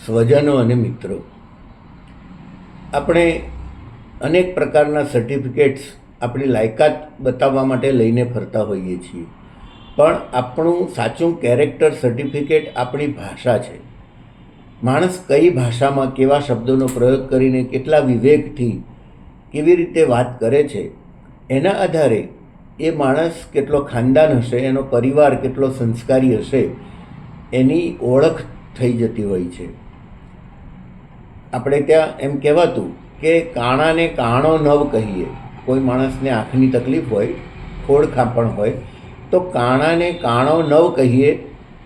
સ્વજનો અને મિત્રો. આપણે અનેક પ્રકારના સર્ટિફિકેટ્સ આપણી લાયકાત બતાવવા માટે લઈને ફરતા હોઈએ છીએ, પણ આપણું સાચું કેરેક્ટર સર્ટિફિકેટ આપણી ભાષા છે. માણસ કઈ ભાષામાં કેવા શબ્દોનો પ્રયોગ કરીને કેટલા વિવેકથી કેવી રીતે વાત કરે છે, એના આધારે એ માણસ કેટલો ખાનદાન હશે, એનો પરિવાર કેટલો સંસ્કારી હશે, એની ઓળખ થઈ જતી હોય છે. આપણે ત્યાં એમ કહેવાતું કે કાણાને કાણો નવ કહીએ. કોઈ માણસને આંખની તકલીફ હોય, ખોડ ખાંપણ હોય, તો કાણાને કાણો નવ કહીએ,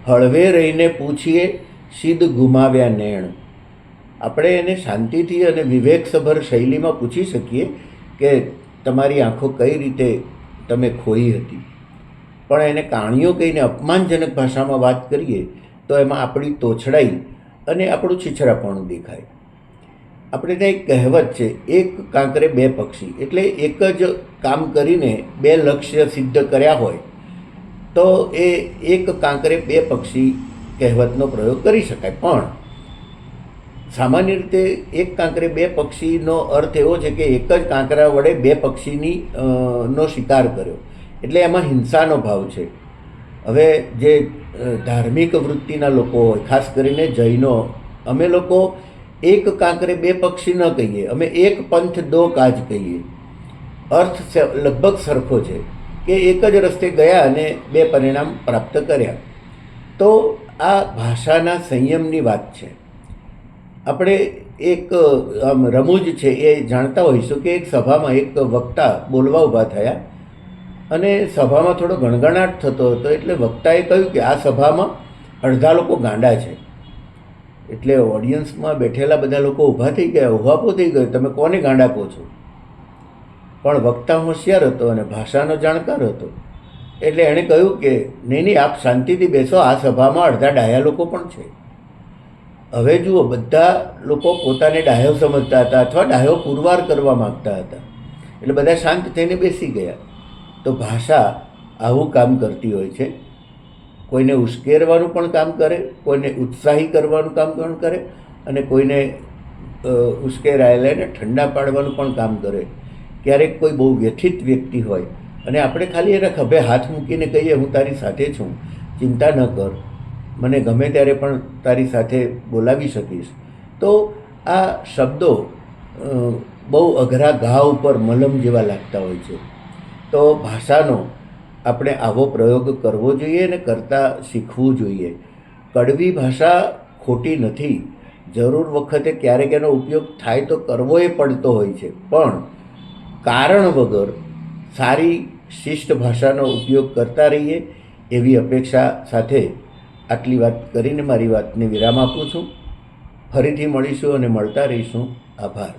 હળવે રહીને પૂછીએ, સિદ્ધ ગુમાવ્યા નેણ. આપણે એને શાંતિથી અને વિવેકસભર શૈલીમાં પૂછી શકીએ કે તમારી આંખો કઈ રીતે તમે ખોઈ હતી, પણ એને કાણીઓ કહીને અપમાનજનક ભાષામાં વાત કરીએ તો એમાં આપણી તોછડાઈ અને આપણું છીછરાપણું દેખાય. આપણે ત્યાં એક કહેવત છે, એક કાંકરે બે પક્ષી. એટલે એક જ કામ કરીને બે લક્ષ્ય સિદ્ધ કર્યા હોય તો એ એક કાંકરે બે પક્ષી કહેવતનો પ્રયોગ કરી શકાય. પણ સામાન્ય રીતે એક કાંકરે બે પક્ષીનો અર્થ એવો છે કે એક જ કાંકરા વડે બે પક્ષીની નો શિકાર કર્યો, એટલે એમાં હિંસાનો ભાવ છે. હવે જે ધાર્મિક વૃત્તિના લોકો હોય, ખાસ કરીને જૈનો, અમે લોકો એક કાંકરે બે પક્ષી ન કહીએ, અમે એક પંથ દો કાજ કહીએ. અર્થ લગભગ સરખો છે કે એક જ રસ્તે ગયા અને બે પરિણામ પ્રાપ્ત કર્યા. તો આ ભાષાના સંયમની વાત છે. આપણે એક રમૂજ છે એ જાણતા હોઈશું કે એક સભામાં એક વક્તા બોલવા ઊભા થયા અને સભામાં થોડો ગણગણાટ થતો હતો. એટલે વક્તાએ કહ્યું કે આ સભામાં અડધા લોકો ગાંડા છે. એટલે ઓડિયન્સમાં બેઠેલા બધા લોકો ઊભા થઈ ગયા, ઉહાપો થઈ ગયો, તમે કોને ગાંડા કહો છો? પણ વક્તા હોશિયાર હતો અને ભાષાનો જાણકાર હતો, એટલે એણે કહ્યું કે નહીં, આપ શાંતિથી બેસો, આ સભામાં અડધા ડાહ્યા લોકો પણ છે. હવે જુઓ, બધા લોકો પોતાને ડાહ્યો સમજતા હતા અથવા ડાહ્યો પુરવાર કરવા માગતા હતા, એટલે બધા શાંત થઈને બેસી ગયા. તો ભાષા આવું કામ કરતી હોય છે. કોઈને ઉશ્કેરવાનું પણ કામ કરે, કોઈને ઉત્સાહી કરવાનું કામ પણ કરે, અને કોઈને ઉશ્કેરાયેલાને ઠંડા પાડવાનું પણ કામ કરે. ક્યારેક કોઈ બહુ વ્યથિત વ્યક્તિ હોય અને આપણે ખાલી એના ખભે હાથ મૂકીને કહીએ, હું તારી સાથે છું, ચિંતા ન કર, મને ગમે ત્યારે પણ તારી સાથે બોલાવી શકીશ, તો આ શબ્દો બહુ અઘરા ઘા ઉપર મલમ જેવા લાગતા હોય છે. તો ભાષાનો આપણે આવો પ્રયોગ કરવો જોઈએ અને કરતાં શીખવું જોઈએ. કડવી ભાષા ખોટી નથી, જરૂર વખતે ક્યારેક એનો ઉપયોગ થાય તો કરવો એ પડતો હોય છે, પણ કારણ વગર સારી શિષ્ટ ભાષાનો ઉપયોગ કરતા રહીએ એવી અપેક્ષા સાથે આટલી વાત કરીને મારી વાતને વિરામ આપું છું. ફરીથી મળીશું અને મળતા રહીશું. આભાર.